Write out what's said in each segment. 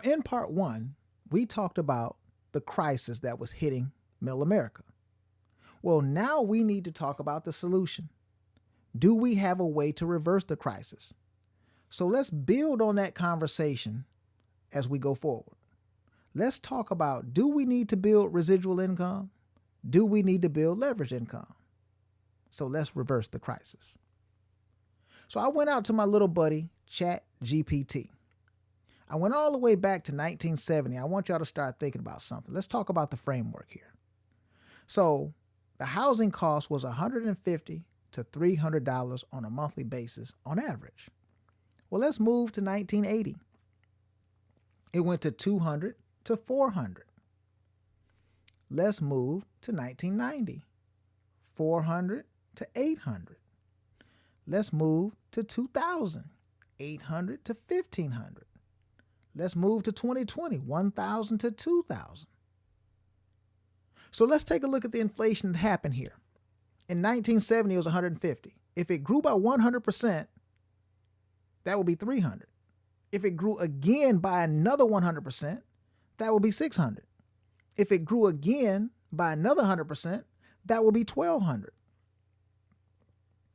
Now, in part one, we talked about the crisis that was hitting middle America. Well, now we need to talk about the solution. Do we have a way to reverse the crisis? So let's build on that conversation as we go forward. Let's talk about, do we need to build residual income? Do we need to build leverage income? So let's reverse the crisis. So I went out to my little buddy, Chat GPT. I went all the way back to 1970. I want y'all to start thinking about something. Let's talk about the framework here. So the housing cost was $150 to $300 on a monthly basis on average. Well, let's move to 1980. It went to $200 to $400. Let's move to 1990. $400 to $800. Let's move to 2000. $800 to $1,500. Let's move to 2020. $1,000 to $2,000. So let's take a look at the inflation that happened here. In 1970, it was 150. If it grew by 100%, that would be 300. If it grew again by another 100%, that would be 600. If it grew again by another 100%, that would be 1,200.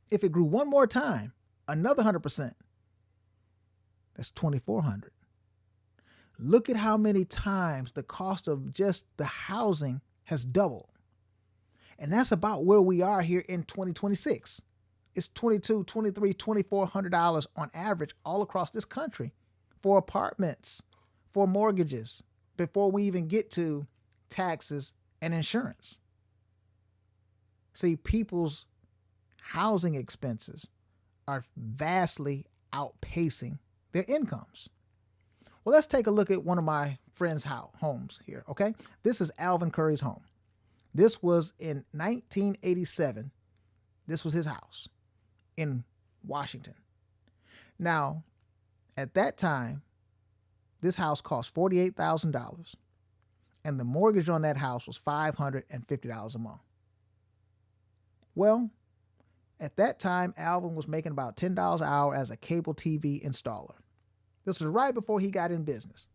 If it grew one more time, another 100%, that's 2,400. Look at how many times the cost of just the housing has doubled. And that's about where we are here in 2026. It's $2,200, $2,300, $2,400 on average all across this country for apartments, for mortgages, before we even get to taxes and insurance. See, people's housing expenses are vastly outpacing their incomes. Well, let's take a look at one of my friends' homes here, okay? This is Alvin Curry's home. This was in 1987. This was his house in Washington. Now, at that time, this house cost $48,000, and the mortgage on that house was $550 a month. Well, at that time, Alvin was making about $10 an hour as a cable TV installer. This was right before he got in business.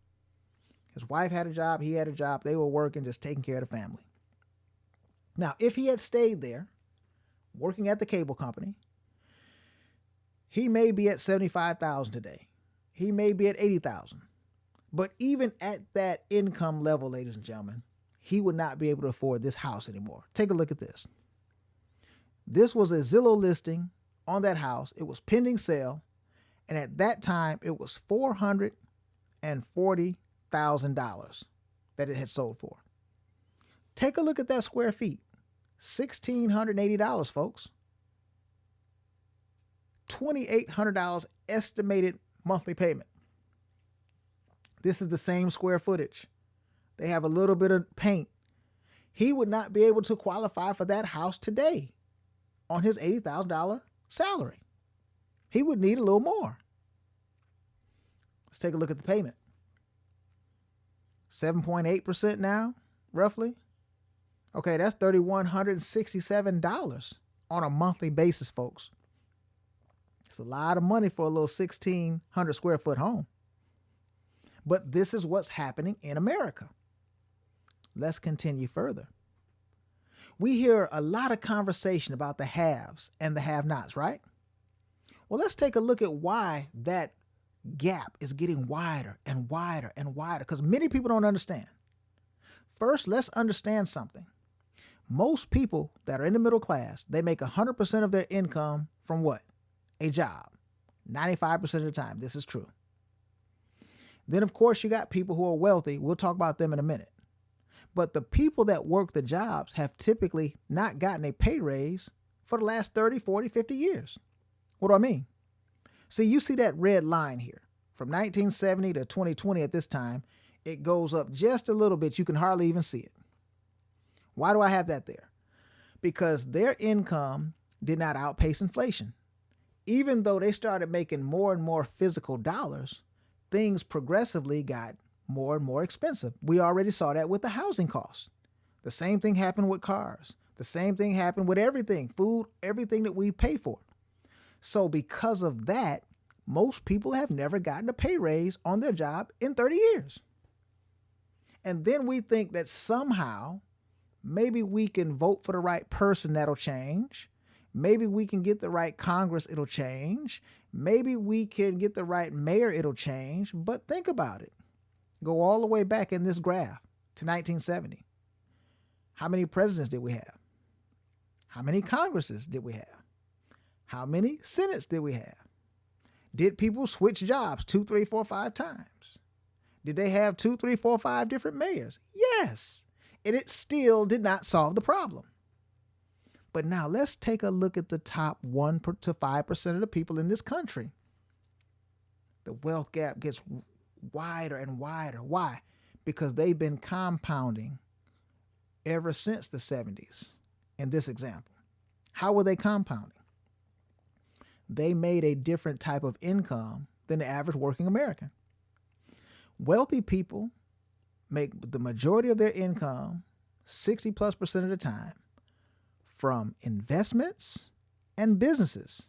His wife had a job, he had a job, they were working, just taking care of the family. Now, if he had stayed there, working at the cable company, he may be at $75,000 today. He may be at $80,000. But even at that income level, ladies and gentlemen, he would not be able to afford this house anymore. Take a look at this. This was a Zillow listing on that house. It was pending sale. And at that time, it was $440,000 that it had sold for. Take a look at that square feet. $1,680, folks. $2,800 estimated monthly payment. This is the same square footage. They have a little bit of paint. He would not be able to qualify for that house today on his $80,000 salary. He would need a little more. Let's take a look at the payment. 7.8% now, roughly. Okay, that's $3,167 on a monthly basis, folks. It's a lot of money for a little 1,600 square foot home. But this is what's happening in America. Let's continue further. We hear a lot of conversation about the haves and the have-nots, right? Well, let's take a look at why that gap is getting wider and wider and wider, because many people don't understand. First, let's understand something. Most people that are in the middle class, they make 100% of their income from what? A job. 95% of the time, this is true. Then, of course, you got people who are wealthy. We'll talk about them in a minute. But the people that work the jobs have typically not gotten a pay raise for the last 30, 40, 50 years. What do I mean? See, you see that red line here. From 1970 to 2020 at this time, it goes up just a little bit. You can hardly even see it. Why do I have that there? Because their income did not outpace inflation. Even though they started making more and more physical dollars, things progressively got more and more expensive. We already saw that with the housing costs. The same thing happened with cars. The same thing happened with everything, food, everything that we pay for. So because of that, Most people have never gotten a pay raise on their job in 30 years. And then we think that somehow maybe we can vote for the right person, that'll change. Maybe we can get the right Congress, it'll change. Maybe we can get the right mayor, it'll change. But think about it. Go all the way back in this graph to 1970. How many presidents did we have? How many Congresses did we have? How many Senates did we have? Did people switch jobs 2, 3, 4, 5 times? Did they have 2, 3, 4, 5 different mayors? Yes. And it still did not solve the problem. But now let's take a look at the top 1 to 5% of the people in this country. The wealth gap gets wider and wider. Why? Because they've been compounding ever since the 70s in this example. How were they compounding? They made a different type of income than the average working American. Wealthy people make the majority of their income, 60+% of the time, from investments and businesses.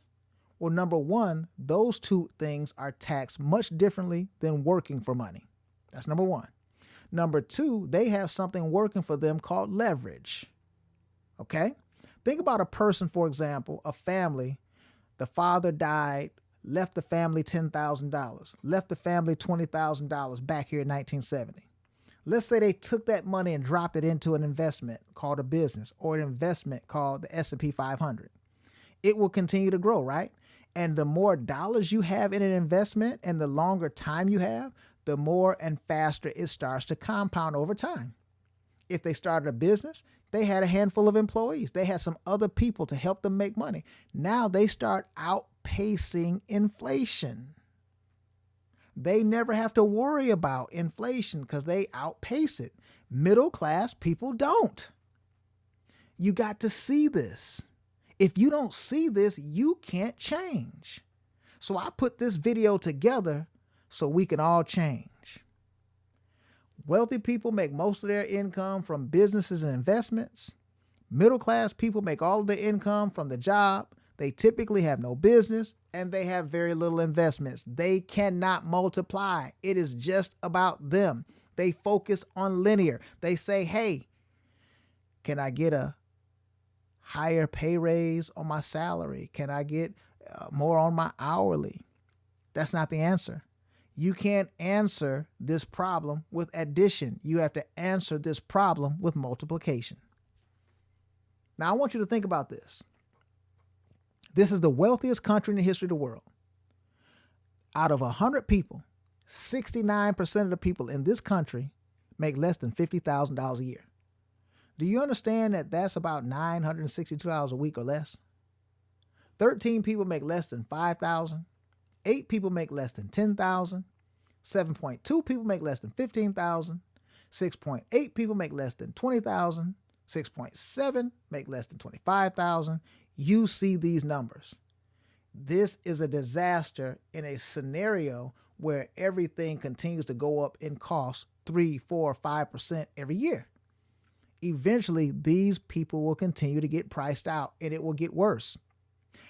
Well, number one, those two things are taxed much differently than working for money. That's number one. Number two, they have something working for them called leverage. Okay? Think about a person, for example, a family. The father died, left the family $10,000, left the family $20,000 back here in 1970. Let's say they took that money and dropped it into an investment called a business or an investment called the S&P 500. It will continue to grow, right? And the more dollars you have in an investment and the longer time you have, the more and faster it starts to compound over time. If they started a business, they had a handful of employees. They had some other people to help them make money. Now they start outpacing inflation. They never have to worry about inflation because they outpace it. Middle class people don't. You got to see this. If you don't see this, you can't change. So I put this video together so we can all change. Wealthy people make most of their income from businesses and investments. Middle class people make all of their income from the job. They typically have no business and they have very little investments. They cannot multiply. It is just about them. They focus on linear. They say, hey, can I get a higher pay raise on my salary? Can I get more on my hourly? That's not the answer. You can't answer this problem with addition. You have to answer this problem with multiplication. Now, I want you to think about this. This is the wealthiest country in the history of the world. Out of 100 people, 69% of the people in this country make less than $50,000 a year. Do you understand that that's about $962 a week or less? 13 people make less than $5,000. 8 people make less than $10,000. 7.2 people make less than $15,000. 6.8 people make less than $20,000. 6.7 make less than $25,000. You see these numbers. This is a disaster in a scenario where everything continues to go up in cost 3, 4, 5% every year. Eventually, these people will continue to get priced out and it will get worse.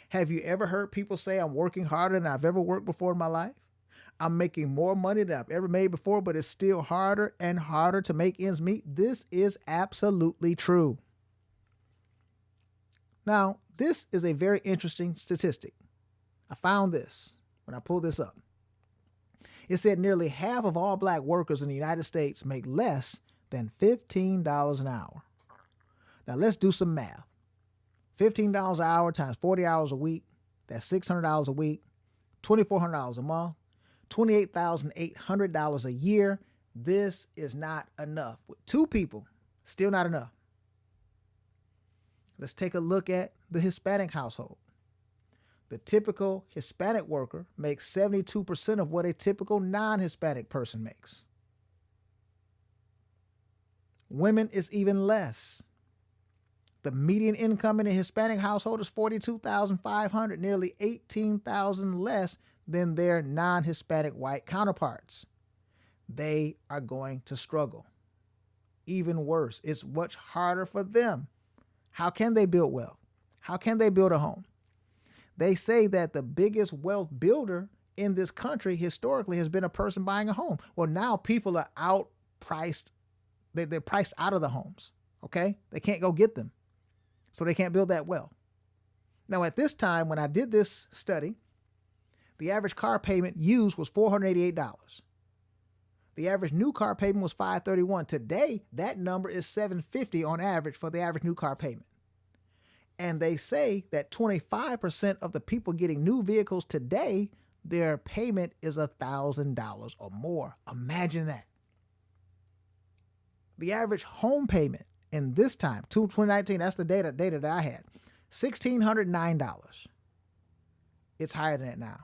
Have you ever heard people say, I'm working harder than I've ever worked before in my life? I'm making more money than I've ever made before, but it's still harder and harder to make ends meet. This is absolutely true. Now, this is a very interesting statistic. I found this when I pulled this up. It said nearly half of all black workers in the United States make less than $15 an hour. Now, let's do some math. $15 an hour times 40 hours a week, that's $600 a week, $2,400 a month, $28,800 a year. This is not enough. With 2 people, still not enough. Let's take a look at the Hispanic household. The typical Hispanic worker makes 72% of what a typical non-Hispanic person makes. Women is even less. The median income in a Hispanic household is $42,500, nearly $18,000 less than their non-Hispanic white counterparts. They are going to struggle. Even worse, it's much harder for them. How can they build wealth? How can they build a home? They say that the biggest wealth builder in this country historically has been a person buying a home. Well, now people are outpriced. They're priced out of the homes. Okay. They can't go get them. So they can't build that well. Now, at this time, when I did this study, the average car payment used was $488. The average new car payment was $531. Today, that number is $750 on average for the average new car payment. And they say that 25% of the people getting new vehicles today, their payment is $1,000 or more. Imagine that. The average home payment in this time, 2019, that's the data that I had, $1,609. It's higher than that now.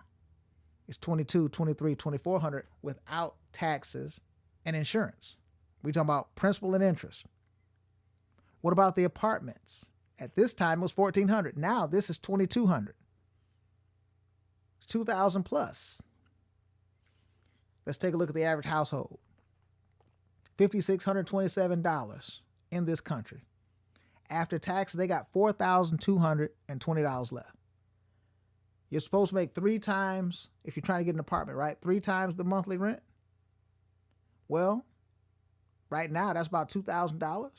It's $2,200, $2,300, $2,400 without taxes and insurance. We're talking about principal and interest. What about the apartments? At this time, it was $1,400. Now this is $2,200. It's $2,000 plus. Let's take a look at the average household. $5,627 in this country. After taxes, they got $4,220 left. You're supposed to make 3 times, if you're trying to get an apartment, right? 3 times the monthly rent. Well, right now, that's about $2,000.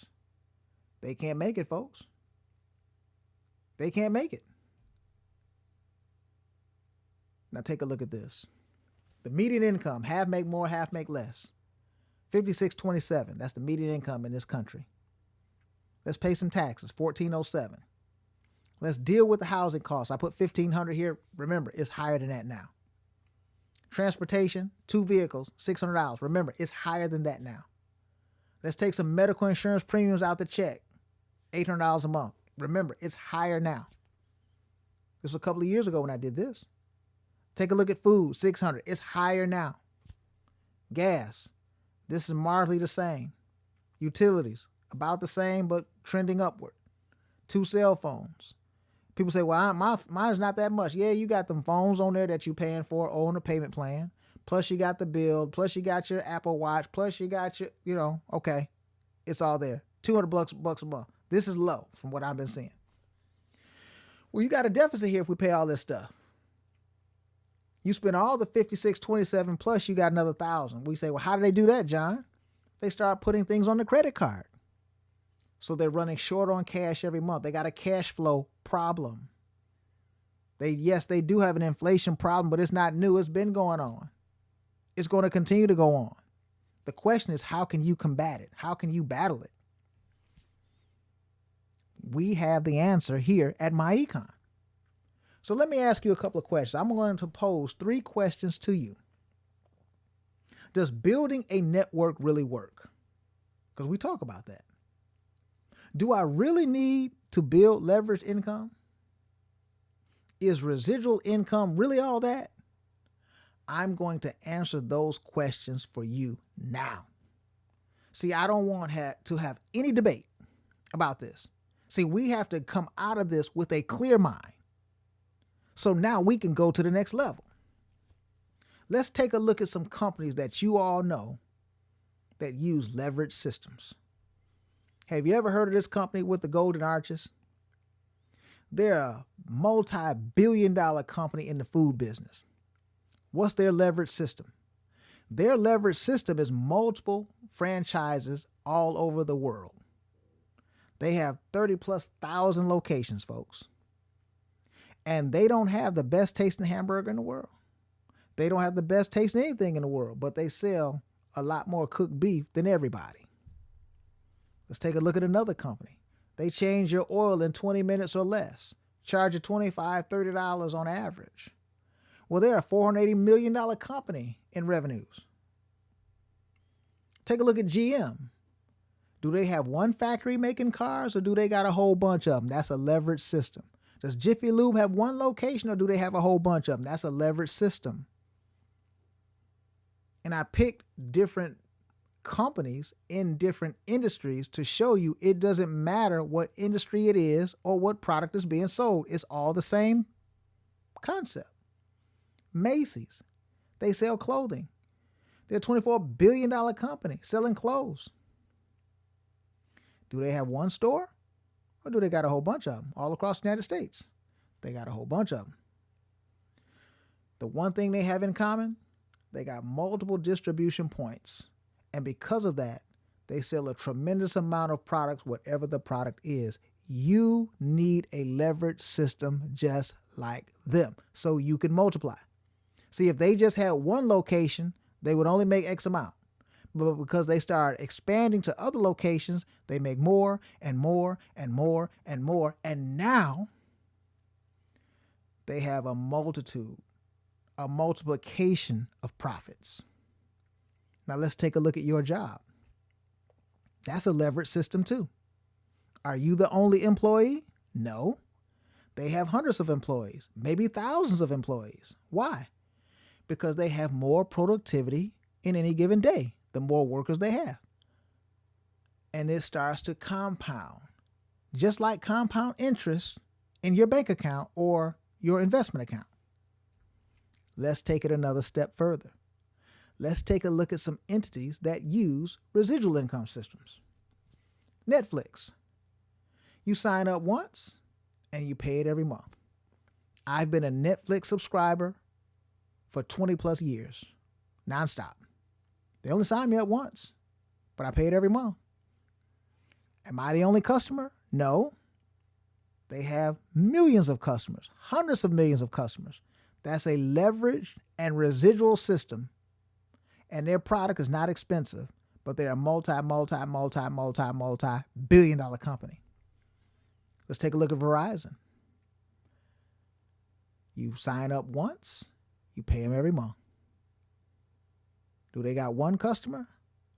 They can't make it, folks. They can't make it. Now take a look at this. The median income, half make more, half make less. $5,627. That's the median income in this country. Let's pay some taxes, $1,407. Let's deal with the housing costs. I put $1,500 here. Remember, it's higher than that now. Transportation, 2 vehicles, $600. Remember, it's higher than that now. Let's take some medical insurance premiums out the check, $800 a month. Remember, it's higher now. This was a couple of years ago when I did this. Take a look at food, $600. It's higher now. Gas, this is marginally the same. Utilities, about the same, but trending upward. 2 cell phones. People say, well, mine's not that much. Yeah, you got them phones on there that you're paying for on a payment plan. Plus you got the bill. Plus you got your Apple Watch. Plus you got your, okay. It's all there. $200 a month. This is low from what I've been seeing. Well, you got a deficit here if we pay all this stuff. You spend all the $5,627 plus you got another $1,000. We say, well, how do they do that, John? They start putting things on the credit card. So they're running short on cash every month. They got a cash flow problem. Yes, they do have an inflation problem, but it's not new. It's been going on. It's going to continue to go on. The question is, how can you combat it? How can you battle it? We have the answer here at myEcon. So let me ask you a couple of questions. I'm going to pose 3 questions to you. Does building a network really work? Because we talk about that. Do I really need to build leveraged income? Is residual income really all that? I'm going to answer those questions for you now. See, I don't want to have any debate about this. See, we have to come out of this with a clear mind. So now we can go to the next level. Let's take a look at some companies that you all know that use leverage systems. Have you ever heard of this company with the golden arches? They're a multi-billion-dollar company in the food business. What's their leverage system? Their leverage system is multiple franchises all over the world. They have 30,000+ locations, folks. And they don't have the best tasting hamburger in the world. They don't have the best tasting anything in the world, but they sell a lot more cooked beef than everybody. Let's take a look at another company. They change your oil in 20 minutes or less. Charge you $25, $30 on average. Well, they're a $480 million company in revenues. Take a look at GM. Do they have one factory making cars or do they got a whole bunch of them? That's a leverage system. Does Jiffy Lube have one location or do they have a whole bunch of them? That's a leverage system. And I picked different companies in different industries to show you it doesn't matter what industry it is or what product is being sold. It's all the same concept. Macy's, they sell clothing. They're a $24 billion company selling clothes. Do they have one store or do they got a whole bunch of them all across the United States? They got a whole bunch of them. The one thing they have in common, they got multiple distribution points. And because of that, they sell a tremendous amount of products, whatever the product is. You need a leverage system just like them so you can multiply. See, if they just had one location, they would only make X amount. But because they start expanding to other locations, they make more and more and more and more. And now they have a multiplication of profits. Now let's take a look at your job. That's a leverage system too. Are you the only employee? No. They have hundreds of employees, maybe thousands of employees. Why? Because they have more productivity in any given day, the more workers they have. And it starts to compound, just like compound interest in your bank account or your investment account. Let's take it another step further. Let's take a look at some entities that use residual income systems. Netflix. You sign up once and you pay it every month. I've been a Netflix subscriber for 20 plus years, nonstop. They only signed me up once, but I pay it every month. Am I the only customer? No. They have millions of customers, hundreds of millions of customers. That's a leveraged and residual system. And their product is not expensive, but they're a multi-billion-dollar company. Let's take a look at Verizon. You sign up once, you pay them every month. Do they got one customer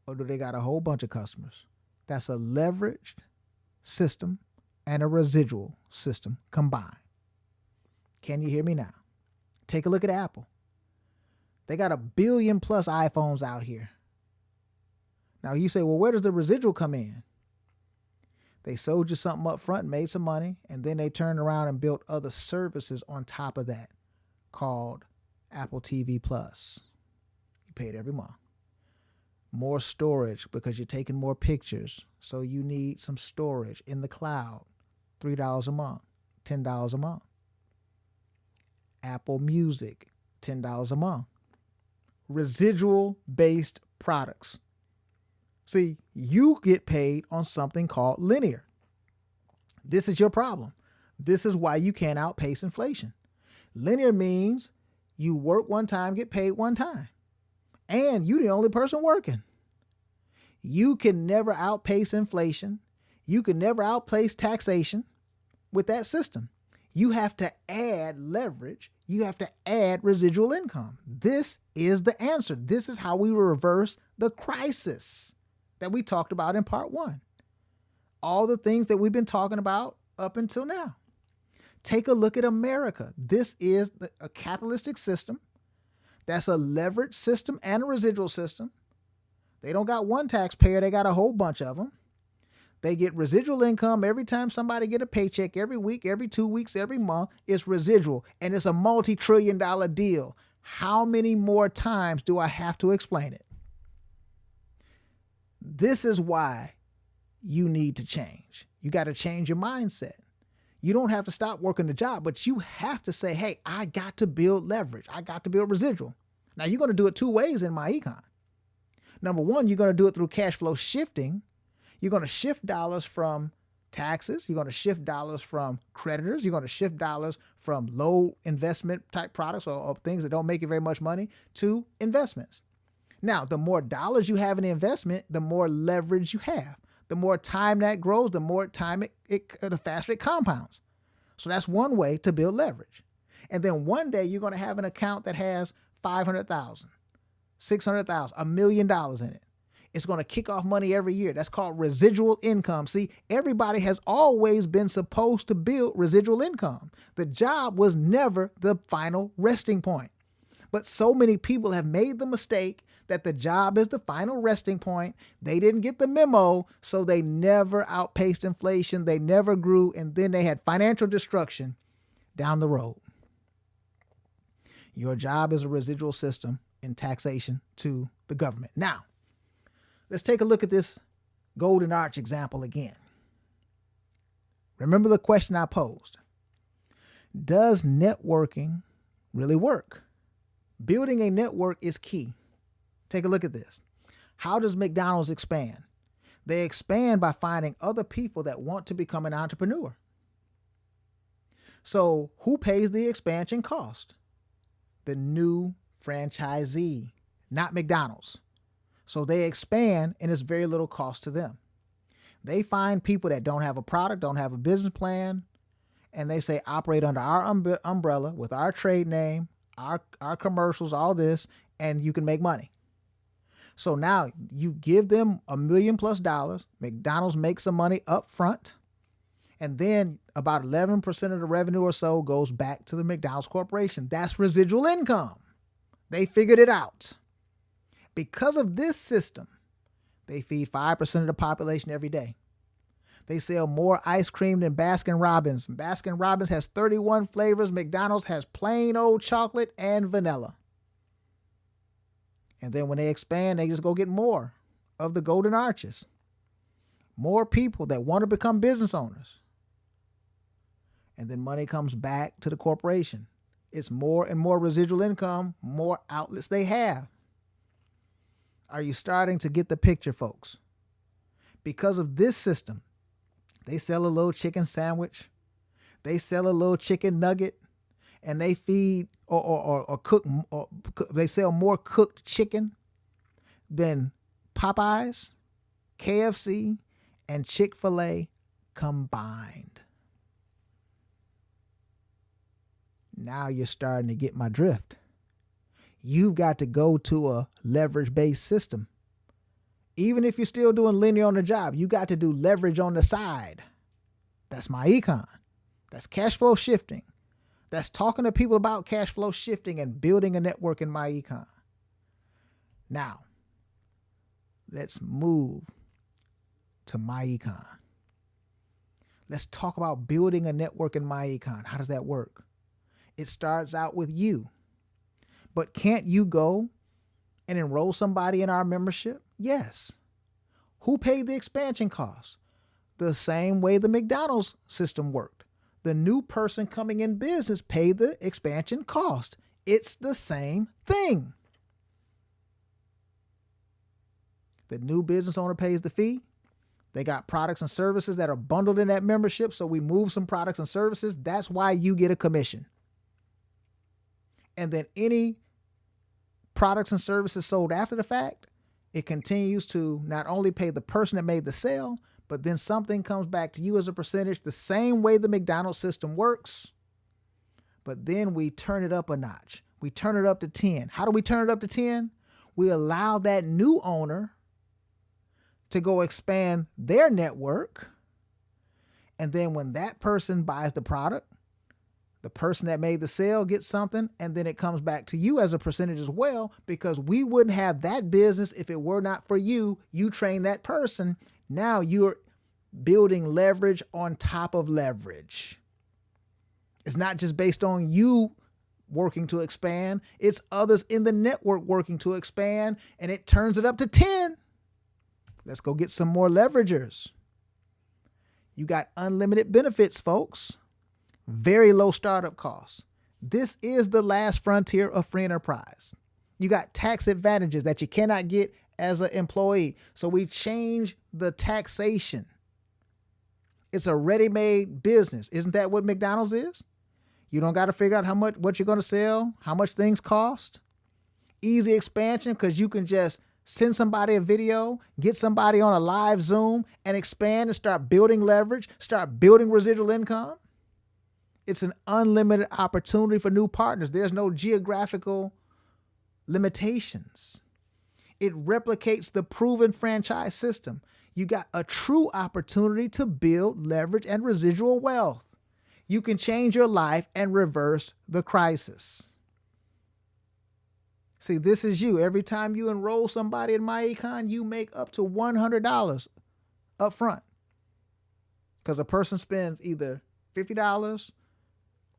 or do they got a whole bunch of customers? That's a leveraged system and a residual system combined. Can you hear me now? Take a look at Apple. They got 1 billion plus iPhones out here. Now you say, well, where does the residual come in? They sold you something up front, made some money, and then they turned around and built other services on top of that called Apple TV Plus. You pay it every month. More storage because you're taking more pictures. So you need some storage in the cloud. $3 a month, $10 a month. Apple Music, $10 a month. Residual-based products. See, you get paid on something called linear. This is your problem. This is why you can't outpace inflation. Linear means you work one time, get paid one time. And you're the only person working. You can never outpace inflation. You can never outpace taxation with that system. You have to add leverage. You have to add residual income. This is the answer. This is how we reverse the crisis that we talked about in part one. All the things that we've been talking about up until now. Take a look at America. This is a capitalistic system. That's a leverage system and a residual system. They don't got one taxpayer. They got a whole bunch of them. They get residual income every time somebody get a paycheck, every week, every 2 weeks, every month. It's residual, and it's a multi-trillion-dollar deal. How many more times do I have to explain it? This is why you need to change. You got to change your mindset. You don't have to stop working the job, but you have to say, hey, I got to build leverage. I got to build residual. Now, you're going to do it two ways in myEcon. Number one, you're going to do it through cash flow shifting. You're going to shift dollars from taxes. You're going to shift dollars from creditors. You're going to shift dollars from low investment type products or things that don't make you very much money to investments. Now, the more dollars you have in the investment, the more leverage you have. The more time that grows, the more time the faster it compounds. So that's one way to build leverage. And then one day you're going to have an account that has $500,000, $600,000, $1 million in it. It's going to kick off money every year. That's called residual income. See, everybody has always been supposed to build residual income. The job was never the final resting point. But so many people have made the mistake that the job is the final resting point. They didn't get the memo, so they never outpaced inflation. They never grew, and then they had financial destruction down the road. Your job is a residual system in taxation to the government. Now, let's take a look at this Golden Arch example again. Remember the question I posed. Does networking really work? Building a network is key. Take a look at this. How does McDonald's expand? They expand by finding other people that want to become an entrepreneur. So who pays the expansion cost? The new franchisee, not McDonald's. So they expand and it's very little cost to them. They find people that don't have a product, don't have a business plan, and they say operate under our umbrella with our trade name, our commercials, all this, and you can make money. So now you give them $1 million plus. McDonald's makes some money up front, and then about 11% of the revenue or so goes back to the McDonald's Corporation. That's residual income. They figured it out. Because of this system, they feed 5% of the population every day. They sell more ice cream than Baskin-Robbins. Baskin-Robbins has 31 flavors. McDonald's has plain old chocolate and vanilla. And then when they expand, they just go get more of the golden arches. More people that want to become business owners. And then money comes back to the corporation. It's more and more residual income, more outlets they have. Are you starting to get the picture, folks? Because of this system, they sell a little chicken sandwich, they sell a little chicken nugget, and they feed or cook, they sell more cooked chicken than Popeyes, KFC, and Chick-fil-A combined. Now you're starting to get my drift. You've got to go to a leverage-based system. Even if you're still doing linear on the job, you got to do leverage on the side. That's myEcon. That's cash flow shifting. That's talking to people about cash flow shifting and building a network in myEcon. Now, let's move to myEcon. Let's talk about building a network in myEcon. How does that work? It starts out with you. But can't you go and enroll somebody in our membership? Yes. Who paid the expansion costs? The same way the McDonald's system worked. The new person coming in business paid the expansion cost. It's the same thing. The new business owner pays the fee. They got products and services that are bundled in that membership, so we move some products and services. That's why you get a commission. And then any products and services sold after the fact, it continues to not only pay the person that made the sale, but then something comes back to you as a percentage, the same way the McDonald's system works. But then we turn it up a notch. We turn it up to 10. How do we turn it up to 10? We allow that new owner to go expand their network. And then when that person buys the product, the person that made the sale gets something, and then it comes back to you as a percentage as well, because we wouldn't have that business if it were not for you. You train that person. Now you're building leverage on top of leverage. It's not just based on you working to expand. It's others in the network working to expand, and it turns it up to 10. Let's go get some more leveragers. You got unlimited benefits, folks. Very low startup costs. This is the last frontier of free enterprise. You got tax advantages that you cannot get as an employee. So we change the taxation. It's a ready-made business. Isn't that what McDonald's is? You don't got to figure out what you're going to sell, how much things cost. Easy expansion because you can just send somebody a video, get somebody on a live Zoom, and expand and start building leverage, start building residual income. It's an unlimited opportunity for new partners. There's no geographical limitations. It replicates the proven franchise system. You got a true opportunity to build leverage and residual wealth. You can change your life and reverse the crisis. See, this is you. Every time you enroll somebody in myEcon, you make up to $100 up front. Because a person spends either $50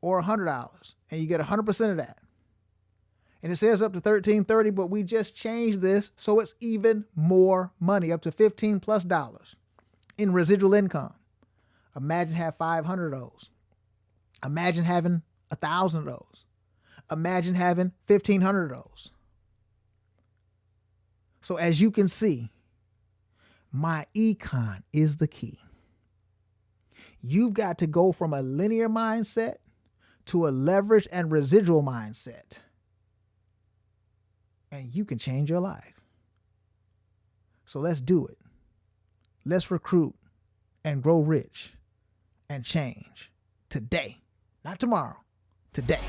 or $100, and you get 100% of that. And it says up to $1,330, but we just changed this so it's even more money, up to $15 plus in residual income. Imagine having 500 of those. Imagine having 1,000 of those. Imagine having 1,500 of those. So as you can see, myEcon is the key. You've got to go from a linear mindset to a leverage and residual mindset. And you can change your life. So let's do it. Let's recruit and grow rich and change today, not tomorrow, today.